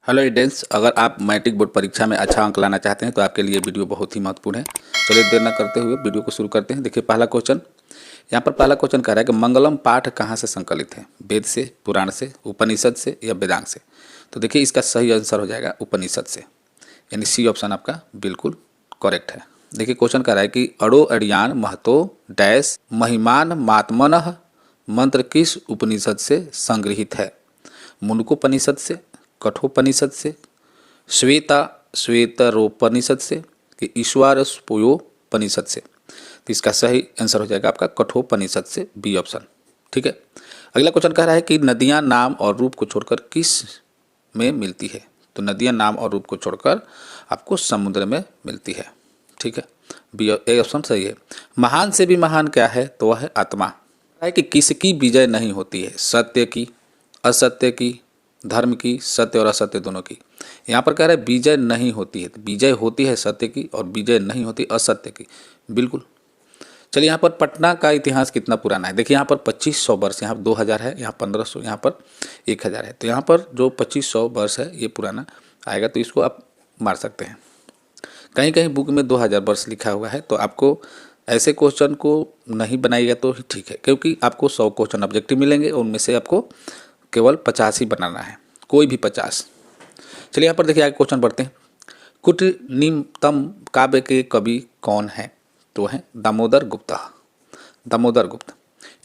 Hello students, अगर आप matric board परीक्षा में अच्छा अंक लाना चाहते हैं तो आपके लिए वीडियो बहुत ही महत्वपूर्ण है। चलिए देर न करते हुए वीडियो को शुरू करते हैं। देखिए पहला क्वेश्चन, यहाँ पर पहला क्वेश्चन कह रहा है कि मंगलम पाठ कहाँ से संकलित है? वेद से, पुराण से, उपनिषद से या वेदांग से? तो देखिए इसका सही आंसर हो जाएगा उपनिषद से, यानी सी ऑप्शन आपका बिल्कुल करेक्ट है। देखिए क्वेश्चन कह रहा है कि अड़ो अड़ियान महतो डैश महिमान मात्मनः मंत्र किस उपनिषद से संग्रहित है? मुंडकोपनिषद से, कठोपनिषद से, श्वेता श्वेतरोपनिषद से कि ईश्वरस्पोयोपनिषद से? तो इसका सही आंसर हो जाएगा आपका कठोपनिषद से, बी ऑप्शन। ठीक है। अगला क्वेश्चन कह रहा है कि नदियां नाम और रूप को छोड़कर किस में मिलती है? तो नदियां नाम और रूप को छोड़कर आपको समुद्र में मिलती है। ठीक है, बी ए ऑप्शन सही है। महान से भी महान क्या है? तो वह है आत्मा। है कि किसकी विजय नहीं होती है? सत्य की, असत्य की, धर्म की, सत्य और असत्य दोनों की। यहाँ पर कह रहे हैं विजय नहीं होती है, तो विजय होती है सत्य की और विजय नहीं होती असत्य की। बिल्कुल। चलिए यहाँ पर पटना का इतिहास कितना पुराना है? देखिए यहाँ पर 2500 वर्ष, यहाँ 2000 है, यहाँ 1500, यहाँ पर 1000 है। तो यहाँ पर जो 2500 वर्ष है ये पुराना आएगा, तो इसको आप मार सकते हैं। कहीं कहीं बुक में 2000 वर्ष लिखा हुआ है, तो आपको ऐसे क्वेश्चन को नहीं बनाइएगा तो ही ठीक है, क्योंकि आपको 100 क्वेश्चन ऑब्जेक्टिव मिलेंगे और उनमें से आपको केवल 50 ही बनाना है, कोई भी 50। चलिए यहाँ पर देखिए आगे क्वेश्चन बढ़ते हैं। कुटनीतम काव्य के कवि कौन है? तो है दामोदर गुप्ता। दामोदर गुप्त।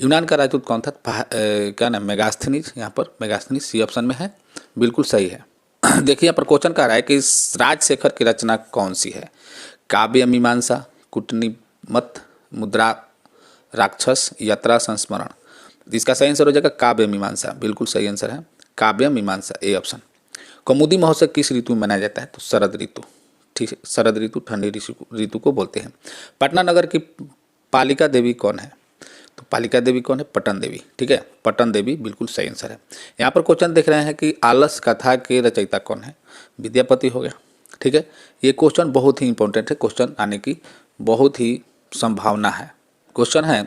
यूनान का राजदूत कौन था? क्या नाम? मेगास्थनीज। यहाँ पर मेगास्थनीज सी ऑप्शन में है, बिल्कुल सही है। देखिए यहाँ पर क्वेश्चन कह रहा है कि राजशेखर की रचना कौन सी है? काव्य मीमांसा, कुटनीमत, मुद्रा राक्षस, यात्रा संस्मरण? इसका सही आंसर हो जाएगा काव्य मीमांसा, बिल्कुल सही आंसर है काव्य मीमांसा, ए ऑप्शन। कौमुदी महोत्सव किस ऋतु में मनाया जाता है? तो शरद ऋतु। ठीक है, शरद ऋतु ठंडी ऋतु को बोलते हैं। पटना नगर की पालिका देवी कौन है? तो पालिका देवी कौन है? पटन देवी। ठीक है, पटन देवी बिल्कुल सही आंसर है। यहाँ पर क्वेश्चन देख रहे हैं कि आलस कथा के रचयिता कौन है? विद्यापति हो गया। ठीक है, ये क्वेश्चन बहुत ही इंपॉर्टेंट है, क्वेश्चन आने की बहुत ही संभावना है। क्वेश्चन है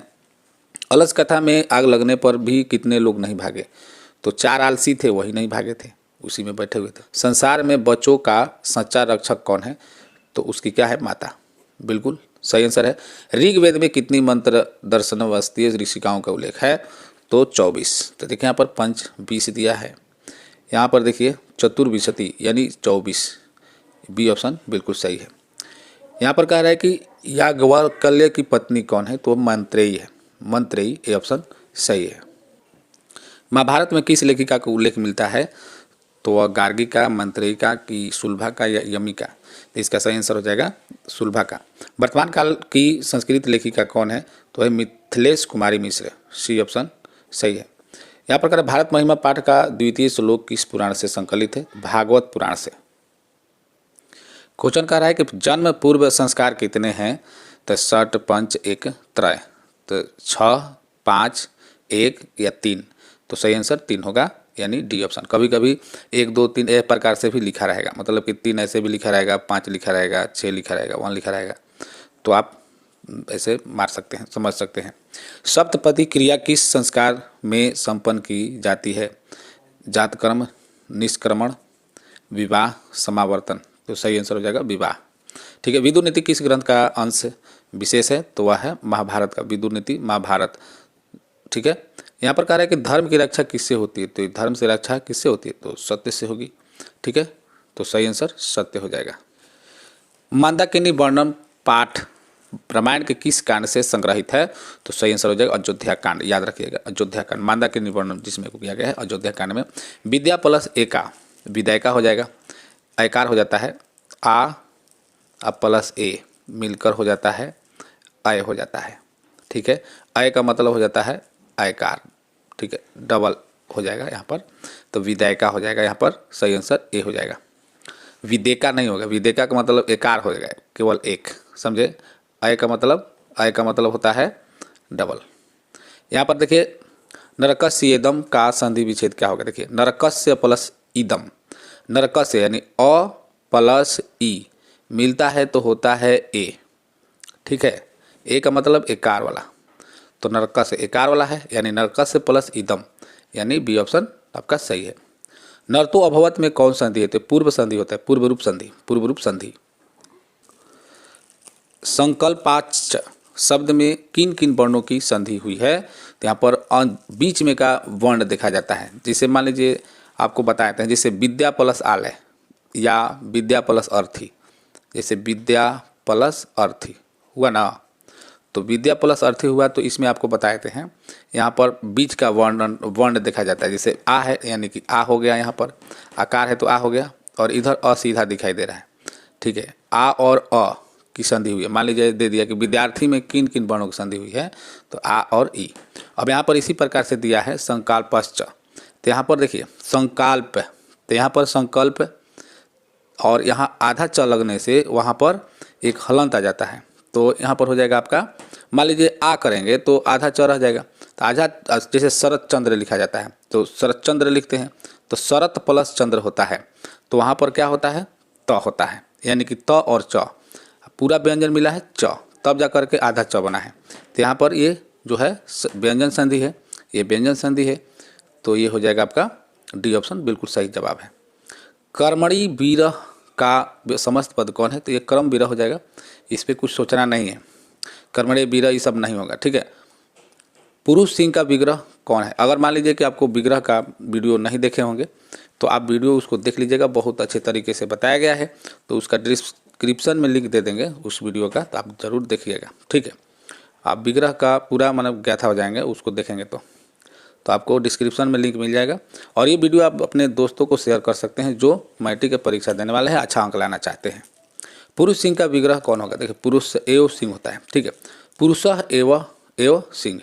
अलस कथा में आग लगने पर भी कितने लोग नहीं भागे? तो 4 आलसी थे, वही नहीं भागे थे, उसी में बैठे हुए थे। संसार में बच्चों का सच्चा रक्षक कौन है? तो उसकी क्या है? माता। बिल्कुल सही आंसर है। ऋग्वेद में कितनी मंत्र दर्शन वस्तीय ऋषिकाओं का उल्लेख है? तो 24। तो देखिए यहाँ पर पंच 20 दिया है, यहाँ पर देखिए चतुर्विशति यानी 24, बी ऑप्शन बिल्कुल सही है। यहाँ पर कह रहा है कि याज्ञवल्क्य की पत्नी कौन है? तो मैत्रेयी है, मंत्रेयी, ए ऑप्शन सही है। महाभारत में किस लेखिका का उल्लेख मिलता है? तो वह गार्गिका, मंत्रेयिका की, सुलभा का या यमिका? तो इसका सही आंसर हो जाएगा सुलभा का। वर्तमान काल की संस्कृत लेखिका कौन है? तो है मिथिलेश कुमारी मिश्र, सी ऑप्शन सही है। यहाँ पर भारत महिमा पाठ का द्वितीय श्लोक किस पुराण से संकलित है? भागवत पुराण से। क्वेश्चन कह रहा है कि जन्म पूर्व संस्कार कितने हैं? तो 6 5 1 त्रय, तो 6 5 1 या 3? तो सही आंसर 3 होगा, यानी डी ऑप्शन। कभी कभी 1 2 3 एक प्रकार से भी लिखा रहेगा, मतलब कि 3 ऐसे भी लिखा रहेगा, 5 लिखा रहेगा, 6 लिखा रहेगा, 1 लिखा रहेगा, तो आप ऐसे मार सकते हैं, समझ सकते हैं। सप्तपदी क्रिया किस संस्कार में संपन्न की जाती है? जातकर्म, निष्क्रमण, विवाह, समावर्तन? तो सही आंसर हो जाएगा विवाह। ठीक है। विदुर नीति किस ग्रंथ का अंश विशेष है? तो वह है महाभारत का, विदुर नीति महाभारत। ठीक है। यहाँ पर कह रहा है कि धर्म की रक्षा किससे होती है? तो धर्म से रक्षा किससे होती है? तो सत्य से होगी। ठीक है, तो सही आंसर सत्य हो जाएगा। मंदाकिनी वर्णन पाठ रामायण के किस कांड से संग्रहित है? तो सही आंसर हो जाएगा अयोध्या कांड, याद रखिएगा अयोध्या कांड। मंदाकिनी वर्णन जिसमें किया गया है अयोध्या कांड में। विद्या प्लस एका, विद्यायका हो जाएगा, ऐकार हो जाता है आ प्लस ए मिलकर हो जाता है अय हो जाता है। ठीक है, अय का मतलब हो जाता है आयकार। ठीक है, डबल हो जाएगा यहाँ पर, तो विद्यायका हो जाएगा यहाँ पर, सही आंसर ए हो जाएगा। विदेका नहीं होगा, विदेका का मतलब एकार हो जाएगा, केवल एक, समझे। अय का मतलब होता है डबल। यहाँ पर देखिए नरकस्य इदम का संधि विच्छेद क्या होगा? देखिए नरकस्य प्लस इदम, नरकस्य यानी अ प्लस ई मिलता है तो होता है ए। ठीक है, ए का मतलब एकार वाला, तो नरकस्य एकार वाला है, यानी नरकस्य प्लस इदम, यानी बी ऑप्शन आपका सही है। नर्तो अभवत में कौन संधि है? तो पूर्व संधि होता है, पूर्व रूप संधि, पूर्व रूप संधि। संकल्पाच्च शब्द में किन किन वर्णों की संधि हुई है? तो यहाँ पर बीच में का वर्ण देखा जाता है। जैसे मान लीजिए आपको बताते हैं, जैसे विद्या प्लस आलय या विद्या प्लस अर्थी, जैसे विद्या प्लस अर्थी हुआ ना, तो विद्या प्लस अर्थी हुआ तो इसमें आपको बताते हैं यहाँ पर बीच का वर्ण देखा जाता है। जैसे आ है यानी कि आ हो गया, यहाँ पर आकार है तो आ हो गया, और इधर अ सीधा दिखाई दे रहा है, ठीक है। आ और अ की संधि हुई है। मान लीजिए दे दिया कि विद्यार्थी में किन किन वर्णों की संधि हुई है, तो आ और ई। अब यहाँ पर इसी प्रकार से दिया है संकल्पश्च, तो यहाँ पर देखिए संकल्प, तो यहाँ पर संकल्प और यहाँ आधा च लगने से वहाँ पर एक हलंत आ जाता है, तो यहाँ पर हो जाएगा आपका, मान लीजिए आ करेंगे तो आधा च रह जाएगा, तो आधा जैसे शरत चंद्र लिखा जाता है तो शरत चंद्र लिखते हैं, तो शरत प्लस चंद्र होता है, तो वहाँ पर क्या होता है? त होता है, यानी कि त और च पूरा व्यंजन मिला है च, तब जा करके आधा च बना है। तो यहाँ पर ये जो है व्यंजन संधि है, ये व्यंजन संधि है, तो ये हो जाएगा आपका डी ऑप्शन बिल्कुल सही जवाब है। कर्मणि विरह का समस्त पद कौन है? तो ये कर्म विरह हो जाएगा, इस पर कुछ सोचना नहीं है, कर्मणि विरह ये सब नहीं होगा, ठीक है। पुरुष सिंह का विग्रह कौन है? अगर मान लीजिए कि आपको विग्रह का वीडियो नहीं देखे होंगे तो आप वीडियो उसको देख लीजिएगा, बहुत अच्छे तरीके से बताया गया है, तो उसका डिस्क्रिप्शन में लिंक दे देंगे उस वीडियो का, तो आप ज़रूर देखिएगा, ठीक है। आप विग्रह का पूरा मतलब गाथा हो जाएंगे उसको देखेंगे तो आपको डिस्क्रिप्शन में लिंक मिल जाएगा। और ये वीडियो आप अपने दोस्तों को शेयर कर सकते हैं जो मैट्रिक की परीक्षा देने वाले हैं, अच्छा अंक लाना चाहते हैं। पुरुष सिंह का विग्रह कौन होगा? देखिए पुरुष एवं सिंह होता है, ठीक है, पुरुषः एवं सिंह,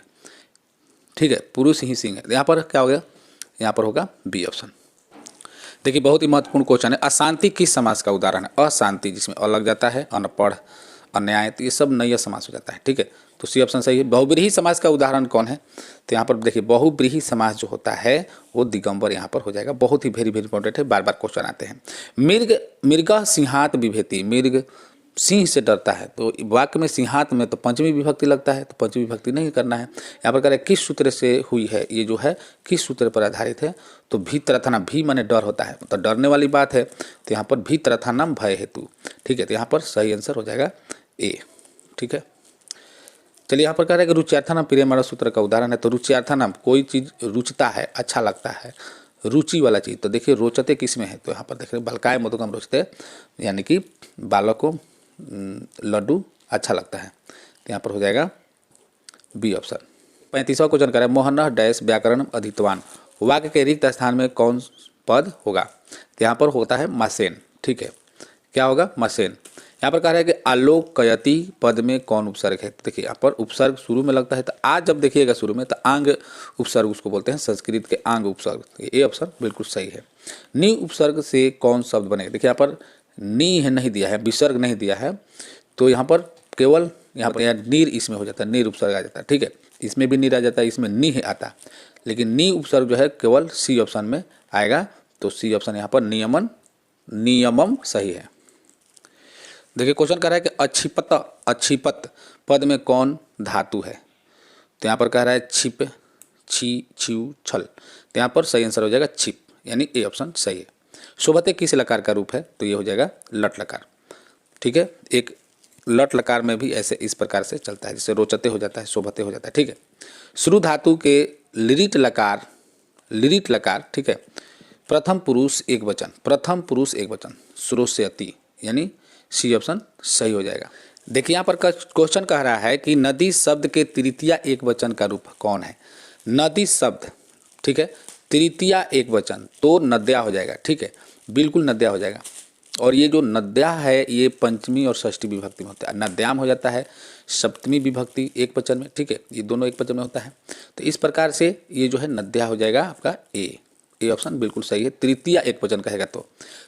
ठीक है, पुरुष ही सिंह है। यहाँ पर क्या हो गया? यहाँ पर होगा बी ऑप्शन। देखिए बहुत ही महत्वपूर्ण क्वेश्चन है, अशांति किस समास का उदाहरण है? अशांति जिसमें अ लग जाता है, अनपढ़, अन्याय, तो ये सब नया समास हो जाता है, ठीक है, तो सी ऑप्शन सही है। बहुब्रीहि समास का उदाहरण कौन है? तो यहाँ पर देखिए बहुब्रीहि समास जो होता है वो दिगंबर यहाँ पर हो जाएगा, बहुत ही वेरी वेरी इंपॉर्टेंट है, बार बार क्वेश्चन आते हैं। मृग सिंहात विभेति, मृग सिंह से डरता है, तो वाक्य में सिंहात में तो पंचमी विभक्ति लगता है, तो पंचमी विभक्ति नहीं करना है। यहाँ पर कह रहे किस सूत्र से हुई है, ये जो है किस सूत्र पर आधारित है? तो भी तरथाना, भी माने डर होता है, तो डरने वाली बात है, तो यहाँ पर भी तरथानाम भय हेतु, ठीक है, तो यहाँ पर सही आंसर हो जाएगा ए, ठीक है। चलिए यहाँ पर कह रहे हैं कि रुच्यार्थानाम प्रियमाण सूत्र का उदाहरण है, तो रुच्यार्थानाम कोई चीज़ रुचता है, अच्छा लगता है, रुचि वाला चीज़, तो देखिए रोचते किस में है? तो यहाँ पर देख रहे बलकाय मधुकम रोचते, यानी कि बालक को लड्डू अच्छा लगता है, तो यहाँ पर हो जाएगा बी ऑप्शन। 35वां क्वेश्चन कर रहा है मोहन डैश व्याकरण अधितवान, वाक्य के रिक्त स्थान में कौन पद होगा? तो यहाँ पर होता है मसेन, ठीक है, क्या होगा? मसेन। यहाँ पर कह रहा है कि आलोकयति पद में कौन उपसर्ग है? देखिए यहाँ पर उपसर्ग शुरू में लगता है, तो आज जब देखिएगा शुरू में तो आंग उपसर्ग उसको बोलते हैं, संस्कृत के आंग उपसर्ग, ये ऑप्शन बिल्कुल सही है। नी उपसर्ग से कौन शब्द बनेगा? देखिए यहाँ पर नी है नहीं दिया है, विसर्ग नहीं दिया है, तो यहाँ पर केवल यहाँ पर नीर इसमें हो जाता है, नीर उपसर्ग आ जाता है, ठीक है, इसमें भी नीर आ जाता है, इसमें नी है आता, लेकिन नी उपसर्ग जो है केवल सी ऑप्शन में आएगा, तो सी ऑप्शन यहाँ पर नियमम सही है। देखिए क्वेश्चन कह रहा है कि अक्षिपत पद में कौन धातु है? तो यहाँ पर कह रहा है छिप, छी, छिव, छल, तो यहाँ पर सही आंसर हो जाएगा छिप, यानी ए ऑप्शन सही है। शोभते किस लकार का रूप है? तो ये हो जाएगा लट लकार, ठीक है, एक लट लकार में भी ऐसे इस प्रकार से चलता है, जैसे रोचते हो जाता है, शोभते हो जाता है, ठीक है। श्रु धातु के लिरिट लकार, ठीक है, प्रथम पुरुष एक वचन, श्रोष्यति, यानी सी ऑप्शन सही हो जाएगा। देखिए यहाँ पर क्वेश्चन कह रहा है कि नदी शब्द के तृतीया एक वचन का रूप कौन है? नदी शब्द, ठीक है, तृतीया एक वचन तो नद्या हो जाएगा, ठीक है, बिल्कुल नद्या हो जाएगा। और ये जो नद्या है ये पंचमी और षष्ठी विभक्ति में होता है, नद्याम हो जाता है सप्तमी विभक्ति एक वचन में, ठीक है, ये दोनों एक वचन में होता है, तो इस प्रकार से ये जो है नद्या हो जाएगा आपका ए ऑप्शन बिल्कुल सही है, तृतीया एक वचन कहेगा। तो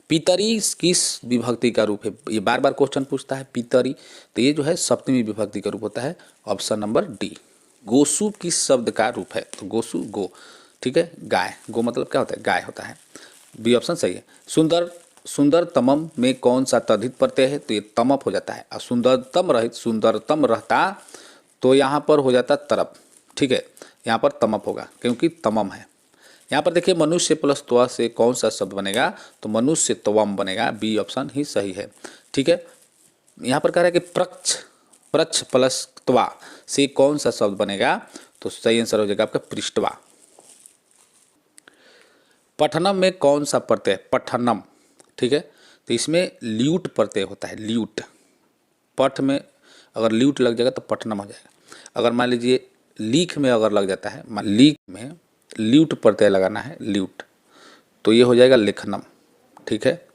पितरी किस विभक्ति का रूप है? ये बार बार क्वेश्चन पूछता है पितरी, तो ये जो है सप्तमी विभक्ति का रूप होता है, ऑप्शन नंबर डी। गोसु किस शब्द का रूप है? तो गोसु गो, ठीक है, गाय, गो मतलब क्या होता है? गाय होता है, बी ऑप्शन सही है। सुंदर तमम में कौन सा तद्धित प्रत्यय है? तो ये तमप हो जाता है, और सुंदरतम रहता तो यहाँ पर हो जाता तरप, ठीक है, यहाँ पर तमप होगा क्योंकि तमम है, यहाँ पर देखिए मनुष्य प्लस त्वा से कौन सा शब्द बनेगा, तो मनुष्य त्वम बनेगा, बी ऑप्शन ही सही है। ठीक है, यहाँ पर कह रहा है कि प्रच्छ प्लस त्वा से कौन सा शब्द बनेगा, तो सही आंसर हो जाएगा आपका पृष्ठवा। पठनम में कौन सा प्रत्यय, पठनम, ठीक है, तो इसमें ल्यूट प्रत्यय होता है, ल्यूट। पठ में अगर ल्यूट लग जाएगा तो पठनम हो जाएगा। अगर मान लीजिए लीख में अगर लग जाता है, लीख में ल्यूट प्रत्यय लगाना है, ल्यूट, तो ये हो जाएगा लेखनम। ठीक है,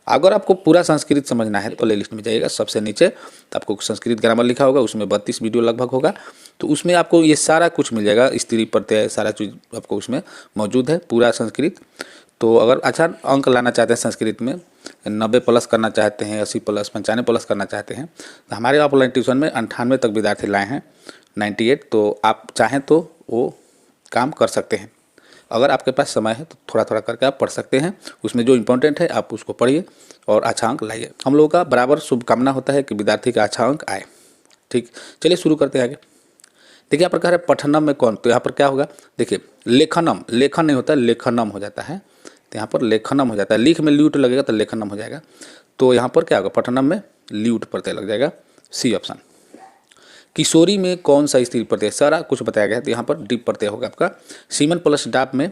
अगर आपको पूरा संस्कृत समझना है तो प्लेलिस्ट में जाइएगा, सबसे नीचे तो आपको संस्कृत ग्रामर लिखा होगा, उसमें 32 वीडियो लगभग होगा, तो उसमें आपको ये सारा कुछ मिल जाएगा, स्त्री प्रत्यय सारा चीज़ आपको उसमें मौजूद है, पूरा संस्कृत। तो अगर अच्छा अंक लाना चाहते हैं संस्कृत में, 90 प्लस करना चाहते हैं, 80 प्लस 95 प्लस करना चाहते हैं, तो हमारे ऑफलाइन ट्यूशन में 98 तक विद्यार्थी लाए हैं, 98, तो आप चाहें तो वो काम कर सकते हैं। अगर आपके पास समय है तो थोड़ा थोड़ा करके आप पढ़ सकते हैं, उसमें जो इम्पोर्टेंट है आप उसको पढ़िए और अच्छा अंक लाइए। हम लोगों का बराबर शुभकामना होता है कि विद्यार्थी का अच्छा अंक आए। ठीक, चलिए शुरू करते हैं आगे। देखिए यहाँ पर कह रहे हैं पठनम में कौन, तो यहाँ पर क्या होगा, देखिए लेखनम, लेखन नहीं होता, लेखनम हो जाता है, तो यहाँ पर लेखनम हो जाता है, लिख में ल्यूट लगेगा तो लेखनम हो जाएगा, तो यहाँ पर क्या होगा, पठनम में ल्यूट प्रत्यय लग जाएगा, सी ऑप्शन। किशोरी में कौन सा स्त्री प्रत्यय, सारा कुछ बताया गया है, तो यहाँ पर डीप प्रत्यय होगा आपका। सीमन प्लस डाप में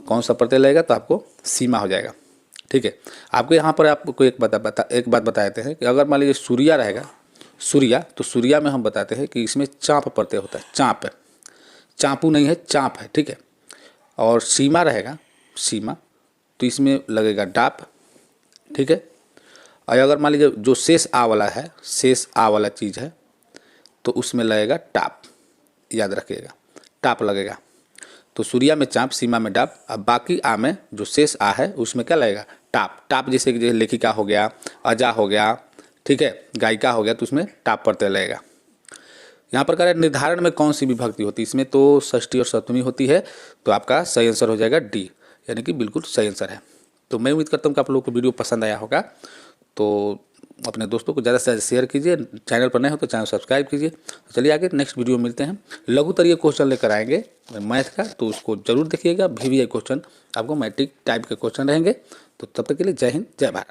कौन सा प्रत्यय लगेगा, तो आपको सीमा हो जाएगा। ठीक है, आपको यहाँ पर आपको एक बात बताते हैं कि अगर मान लीजिए सूर्या रहेगा, सूर्या, तो सूर्या में हम बताते हैं कि इसमें चाँप प्रत्यय होता है, चाँप, चाँपू नहीं है, चाँप है। ठीक है, और सीमा रहेगा, सीमा, तो इसमें लगेगा डाप। ठीक है, और अगर मान लीजिए जो शेष आ वाला है, शेष आ वाला चीज़ है, तो उसमें लगेगा टाप, याद रखिएगा, टाप लगेगा। तो सूर्या में चाँप, सीमा में डाप, अब बाकी आ में जो शेष आ है उसमें क्या लगेगा, टाप। टाप जैसे कि लेखिका हो गया, अजा हो गया, ठीक है, गायिका हो गया, तो उसमें टाप प्रत्यय लगेगा। यहाँ पर कह रहे हैं निर्धारण में कौन सी विभक्ति होती है, इसमें तो षष्ठी और सप्तमी होती है, तो आपका सही आंसर हो जाएगा डी, यानी कि बिल्कुल सही आंसर है। तो मैं उम्मीद करता हूँ कि आप लोगों को वीडियो पसंद आया होगा, तो अपने दोस्तों को ज़्यादा से ज़्यादा शेयर कीजिए, चैनल पर नए हो तो चैनल सब्सक्राइब कीजिए। तो चलिए आगे नेक्स्ट वीडियो में मिलते हैं, लघुत्तरीय क्वेश्चन लेकर आएंगे मैथ का, तो उसको जरूर देखिएगा। VVI क्वेश्चन आपको मैट्रिक टाइप के क्वेश्चन रहेंगे। तो तब तक के लिए जय हिंद, जय भारत।